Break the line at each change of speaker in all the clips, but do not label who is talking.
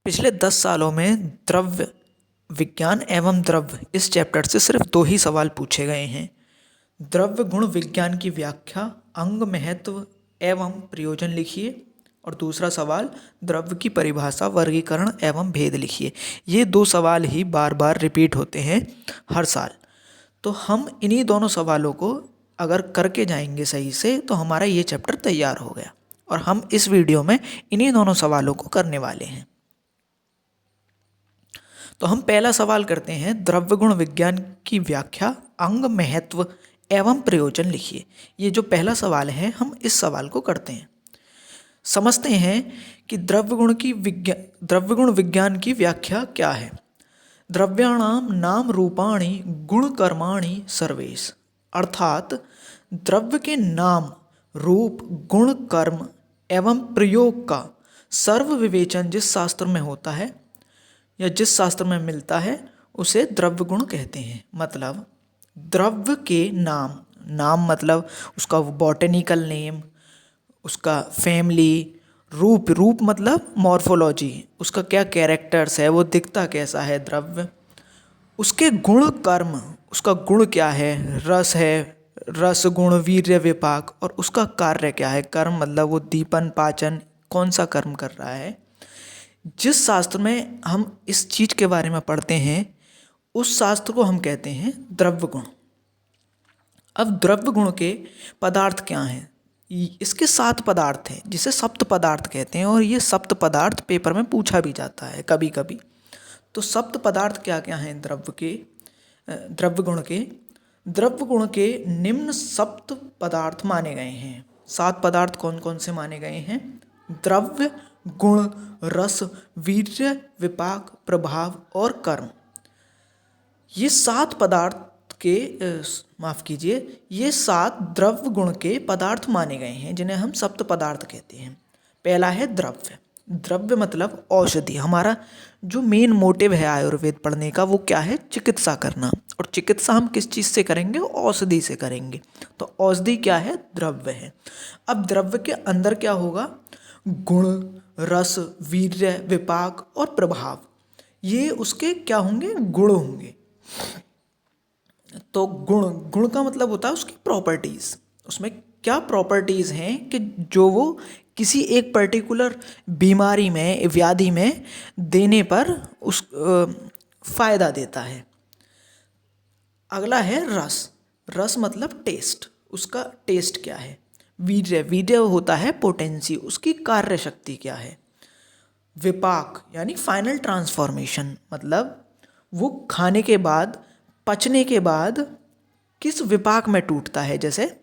पिछले 10 सालों में द्रव्य विज्ञान एवं द्रव्य इस चैप्टर से सिर्फ 2 ही सवाल पूछे गए हैं। द्रव्य गुण विज्ञान की व्याख्या, अंग, महत्व एवं प्रयोजन लिखिए। और दूसरा सवाल, द्रव्य की परिभाषा, वर्गीकरण एवं भेद लिखिए। ये 2 सवाल ही बार बार रिपीट होते हैं हर साल। तो हम इन्हीं दोनों सवालों को अगर करके जाएंगे सही से तो हमारा ये चैप्टर तैयार हो गया। और हम इस वीडियो में इन्हीं दोनों सवालों को करने वाले हैं। तो हम पहला सवाल करते हैं, द्रव्य गुण विज्ञान की व्याख्या, अंग, महत्व एवं प्रयोजन लिखिए। ये जो पहला सवाल है हम इस सवाल को करते हैं। समझते हैं कि द्रव्य गुण विज्ञान की व्याख्या क्या है। द्रव्याणाम नाम रूपाणि गुण कर्माणि सर्वेश। अर्थात द्रव्य के नाम, रूप, गुण, कर्म एवं प्रयोग का सर्व विवेचन जिस शास्त्र में होता है या जिस शास्त्र में मिलता है उसे द्रव्य गुण कहते हैं। मतलब द्रव्य के नाम मतलब उसका बॉटेनिकल नेम, उसका फैमिली, रूप मतलब मॉर्फोलॉजी, उसका क्या कैरेक्टर्स है, वो दिखता कैसा है द्रव्य, उसके गुण, कर्म, उसका गुण क्या है, रस है, रस गुण, वीर्य, विपाक, और उसका कार्य क्या है, कर्म मतलब वो दीपन, पाचन, कौन सा कर्म कर रहा है। जिस शास्त्र में हम इस चीज के बारे में पढ़ते हैं उस शास्त्र को हम कहते हैं द्रव्य गुण। अब द्रव्य गुण के पदार्थ क्या हैं? इसके 7 पदार्थ हैं जिसे सप्त पदार्थ कहते हैं, और ये सप्त पदार्थ पेपर में पूछा भी जाता है कभी कभी। तो सप्त पदार्थ क्या क्या हैं द्रव्य गुण के निम्न सप्त पदार्थ माने गए हैं। 7 पदार्थ कौन कौन से माने गए हैं? द्रव्य, गुण, रस, वीर्य, विपाक, प्रभाव और कर्म। ये 7 पदार्थ के ये 7 द्रव्य गुण के पदार्थ माने गए हैं जिन्हें हम सप्त पदार्थ कहते हैं। पहला है द्रव्य मतलब औषधि। हमारा जो मेन मोटिव है आयुर्वेद पढ़ने का वो क्या है? चिकित्सा करना। और चिकित्सा हम किस चीज़ से करेंगे? औषधि से करेंगे। तो औषधि क्या है? द्रव्य है। अब द्रव्य के अंदर क्या होगा? गुण, रस, वीर्य, विपाक और प्रभाव, ये उसके क्या होंगे? गुण होंगे। तो गुण का मतलब होता है उसकी प्रॉपर्टीज। उसमें क्या प्रॉपर्टीज हैं कि जो वो किसी एक पर्टिकुलर बीमारी में, व्याधि में देने पर उस फायदा देता है। अगला है रस मतलब टेस्ट। उसका टेस्ट क्या है? वीर्य होता है पोटेंसी, उसकी कार्य शक्ति क्या है? विपाक यानी फाइनल ट्रांसफॉर्मेशन, मतलब वो खाने के बाद, पचने के बाद किस विपाक में टूटता है। जैसे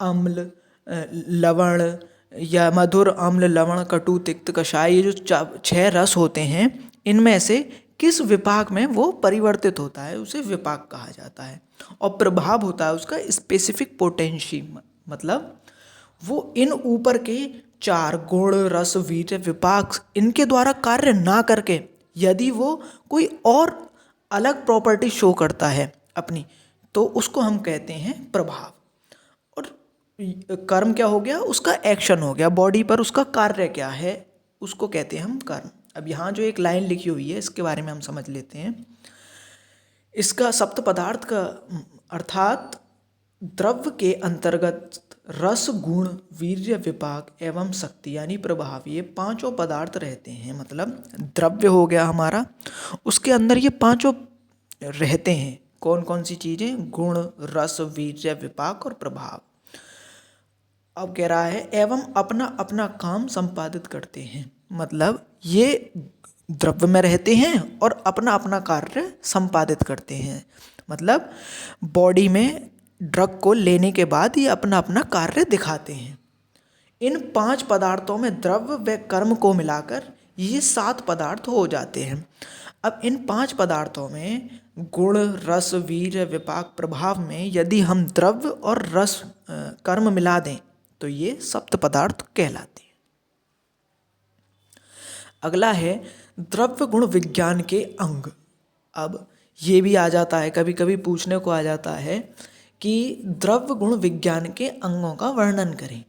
अम्ल, लवण या मधुर, अम्ल, लवण, कटु, तिक्त, कषाय, ये जो 6 रस होते हैं इनमें से किस विपाक में वो परिवर्तित होता है उसे विपाक कहा जाता है। और प्रभाव होता है उसका स्पेसिफिक पोटेंशी, मतलब वो इन ऊपर के 4 गुण, रस, वीर्य, विपाक, इनके द्वारा कार्य ना करके यदि वो कोई और अलग प्रॉपर्टी शो करता है अपनी, तो उसको हम कहते हैं प्रभाव। और कर्म क्या हो गया? उसका एक्शन हो गया, बॉडी पर उसका कार्य क्या है उसको कहते हैं हम कर्म। अब यहाँ जो एक लाइन लिखी हुई है इसके बारे में हम समझ लेते हैं। इसका सप्त पदार्थ का अर्थात द्रव्य के अंतर्गत रस, गुण, वीर्य, विपाक एवं शक्ति यानी प्रभाव, ये 5 पदार्थ रहते हैं। मतलब द्रव्य हो गया हमारा, उसके अंदर ये 5 रहते हैं। कौन कौन सी चीजें? गुण, रस, वीर्य, विपाक और प्रभाव। अब कह रहा है एवं अपना अपना काम संपादित करते हैं। मतलब ये द्रव्य में रहते हैं और अपना अपना कार्य संपादित करते हैं। मतलब बॉडी में ड्रग को लेने के बाद ये अपना अपना कार्य दिखाते हैं। इन 5 पदार्थों में द्रव्य व कर्म को मिलाकर ये 7 पदार्थ हो जाते हैं। अब इन 5 पदार्थों में गुण, रस, वीर्य, विपाक, प्रभाव में यदि हम द्रव्य और रस, कर्म मिला दें तो ये सप्त पदार्थ कहलाते हैं। अगला है द्रव्य गुण विज्ञान के अंग। अब ये भी आ जाता है, कभी कभी पूछने को आ जाता है कि द्रव्य गुण विज्ञान के अंगों का वर्णन करें।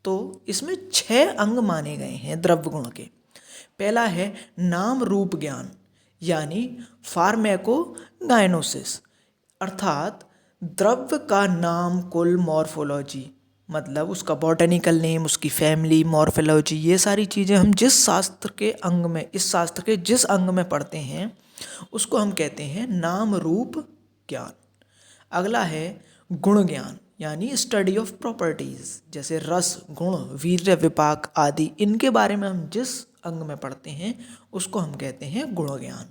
तो इसमें 6 अंग माने गए हैं द्रव्य गुण के। पहला है नाम रूप ज्ञान यानी फार्मेकोगाइनोसिस, अर्थात द्रव्य का नाम कुल मॉर्फोलॉजी, मतलब उसका बॉटनिकल नेम, उसकी फैमिली, मॉर्फोलॉजी, ये सारी चीज़ें हम जिस शास्त्र के अंग में, इस शास्त्र के जिस अंग में पढ़ते हैं उसको हम कहते हैं नाम रूप ज्ञान। अगला है गुण ज्ञान यानी स्टडी ऑफ प्रॉपर्टीज़, जैसे रस, गुण, वीर्य, विपाक आदि, इनके बारे में हम जिस अंग में पढ़ते हैं उसको हम कहते हैं गुण ज्ञान।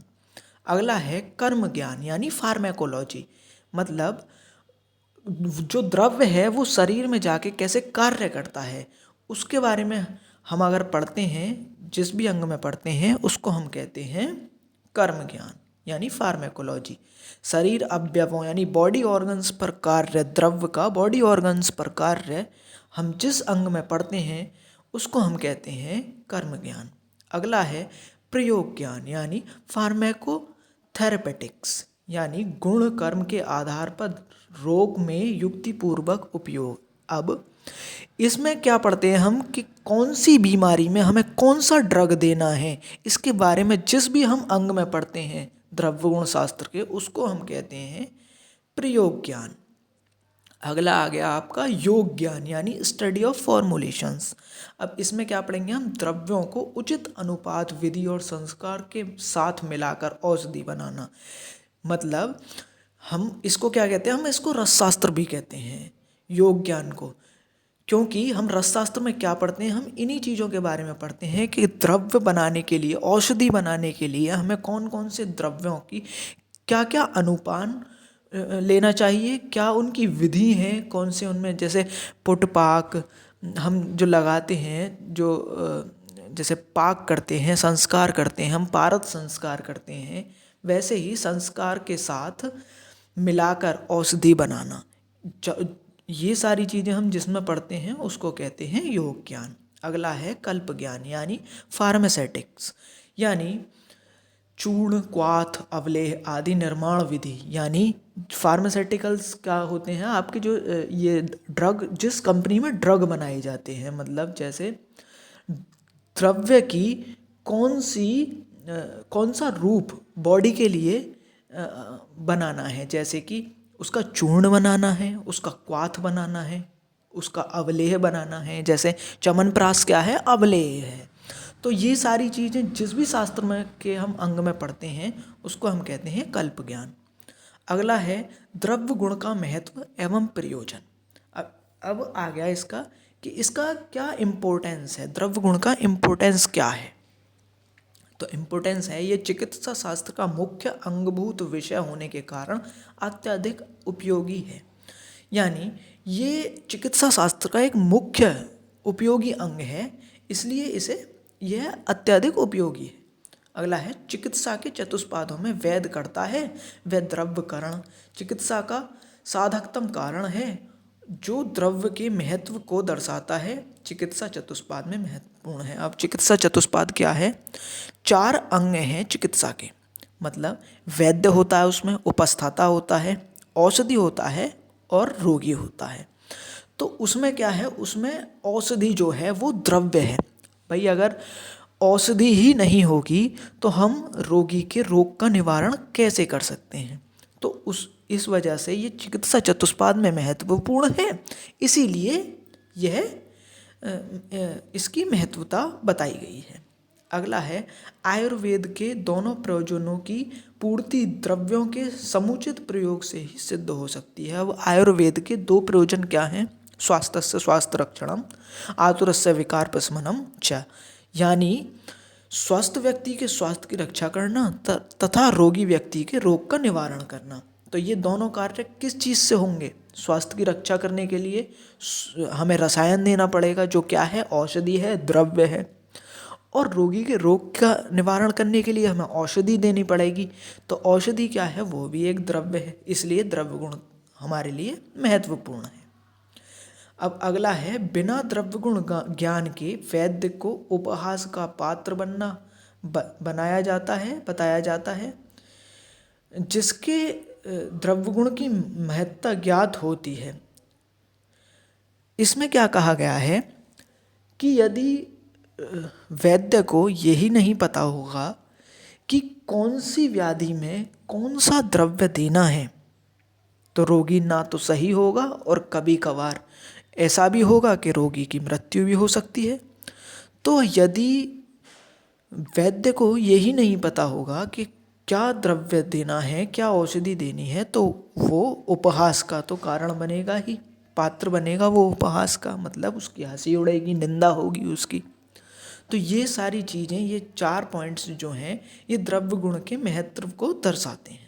अगला है कर्म ज्ञान यानी फार्मेकोलॉजी, मतलब जो द्रव्य है वो शरीर में जाके कैसे कार्य करता है उसके बारे में हम अगर पढ़ते हैं, जिस भी अंग में पढ़ते हैं उसको हम कहते हैं कर्म ज्ञान यानी फार्मेकोलॉजी। शरीर अवयवों यानी बॉडी ऑर्गन्स पर कार्य, द्रव्य का बॉडी ऑर्गन्स पर कार्य हम जिस अंग में पढ़ते हैं उसको हम कहते हैं कर्म ज्ञान। अगला है प्रयोग ज्ञान यानी फार्मेकोथेरेपेटिक्स, यानी गुण कर्म के आधार पर रोग में युक्तिपूर्वक उपयोग। अब इसमें क्या पढ़ते हैं हम कि कौन सी बीमारी में हमें कौन सा ड्रग देना है, इसके बारे में जिस भी हम अंग में पढ़ते हैं द्रव्य गुण शास्त्र के, उसको हम कहते हैं प्रयोग ज्ञान। अगला आ गया आपका योग ज्ञान यानी स्टडी ऑफ फॉर्मुलेशंस। अब इसमें क्या पढ़ेंगे हम, द्रव्यों को उचित अनुपात, विधि और संस्कार के साथ मिलाकर औषधि बनाना, मतलब हम इसको क्या कहते हैं, हम इसको रसशास्त्र भी कहते हैं योग ज्ञान को, क्योंकि हम रसशास्त्र में क्या पढ़ते हैं, हम इन्हीं चीज़ों के बारे में पढ़ते हैं कि द्रव्य बनाने के लिए, औषधि बनाने के लिए हमें कौन कौन से द्रव्यों की क्या क्या अनुपान लेना चाहिए, क्या उनकी विधि है, कौन से उनमें, जैसे पुटपाक हम जो लगाते हैं, जो जैसे पाक करते हैं, संस्कार करते हैं, हम पारद संस्कार करते हैं, वैसे ही संस्कार के साथ मिलाकर औषधि बनाना, ये सारी चीज़ें हम जिसमें पढ़ते हैं उसको कहते हैं योग ज्ञान। अगला है कल्प ज्ञान यानी फार्मास्यूटिक्स, यानी चूर्ण, क्वाथ, अवलेह आदि निर्माण विधि, यानी फार्मास्यूटिकल्स क्या होते हैं आपके, जो ये ड्रग, जिस कंपनी में ड्रग बनाए जाते हैं, मतलब जैसे द्रव्य की कौन सा रूप बॉडी के लिए बनाना है, जैसे कि उसका चूर्ण बनाना है, उसका क्वाथ बनाना है, उसका अवलेह बनाना है, जैसे च्यवनप्राश क्या है, अवलेह है। तो ये सारी चीज़ें जिस भी शास्त्र में के हम अंग में पढ़ते हैं उसको हम कहते हैं कल्प ज्ञान। अगला है द्रव्य गुण का महत्व एवं प्रयोजन। अब आ गया इसका कि इसका क्या इम्पोर्टेंस है, द्रव्य गुण का इम्पोर्टेंस क्या है। तो इम्पोर्टेंस है, ये चिकित्सा शास्त्र का मुख्य अंगभूत विषय होने के कारण अत्यधिक उपयोगी है, यानी ये चिकित्सा शास्त्र का एक मुख्य उपयोगी अंग है, इसलिए यह अत्यधिक उपयोगी है। अगला है चिकित्सा के चतुष्पादों में वैद्य करता है वह द्रव्यकरण चिकित्सा का साधकतम कारण है, जो द्रव्य के महत्व को दर्शाता है, चिकित्सा चतुष्पाद में महत्वपूर्ण है। अब चिकित्सा चतुष्पाद क्या है, 4 अंग हैं चिकित्सा के, मतलब वैद्य होता है, उसमें उपस्थाता होता है, औषधि होता है और रोगी होता है। तो उसमें क्या है, उसमें औषधि जो है वो द्रव्य है। भाई अगर औषधि ही नहीं होगी तो हम रोगी के रोग का निवारण कैसे कर सकते हैं। तो इस वजह से ये चिकित्सा चतुष्पाद में महत्वपूर्ण है, इसीलिए यह इसकी महत्वता बताई गई है। अगला है आयुर्वेद के दोनों प्रयोजनों की पूर्ति द्रव्यों के समुचित प्रयोग से ही सिद्ध हो सकती है। अब आयुर्वेद के 2 प्रयोजन क्या हैं, स्वास्थ्यस्य स्वास्थ्य रक्षणम, आतुरस्य विकार प्रशमनम च, यानी स्वस्थ व्यक्ति के स्वास्थ्य की रक्षा करना तथा रोगी व्यक्ति के रोग का निवारण करना। तो ये दोनों कार्य किस चीज़ से होंगे, स्वास्थ्य की रक्षा करने के लिए हमें रसायन देना पड़ेगा, जो क्या है, औषधि है, द्रव्य है, और रोगी के रोग का निवारण करने के लिए हमें औषधि देनी पड़ेगी। तो औषधि क्या है, वो भी एक द्रव्य है, इसलिए द्रव्य गुण हमारे लिए महत्वपूर्ण है। अब अगला है बिना द्रव्य गुण ज्ञान के वैद्य को उपहास का पात्र बनाया जाता है। जिसके द्रव्य गुण की महत्ता ज्ञात होती है। इसमें क्या कहा गया है कि यदि वैद्य को यही नहीं पता होगा कि कौन सी व्याधि में कौन सा द्रव्य देना है, तो रोगी ना तो सही होगा और कभी कभार ऐसा भी होगा कि रोगी की मृत्यु भी हो सकती है। तो यदि वैद्य को यही नहीं पता होगा कि क्या द्रव्य देना है, क्या औषधि देनी है, तो वो उपहास का तो कारण बनेगा ही, पात्र बनेगा वो उपहास का, मतलब उसकी हंसी उड़ेगी, निंदा होगी उसकी। तो ये सारी चीज़ें, ये 4 पॉइंट्स जो हैं, ये द्रव्य गुण के महत्व को दर्शाते हैं।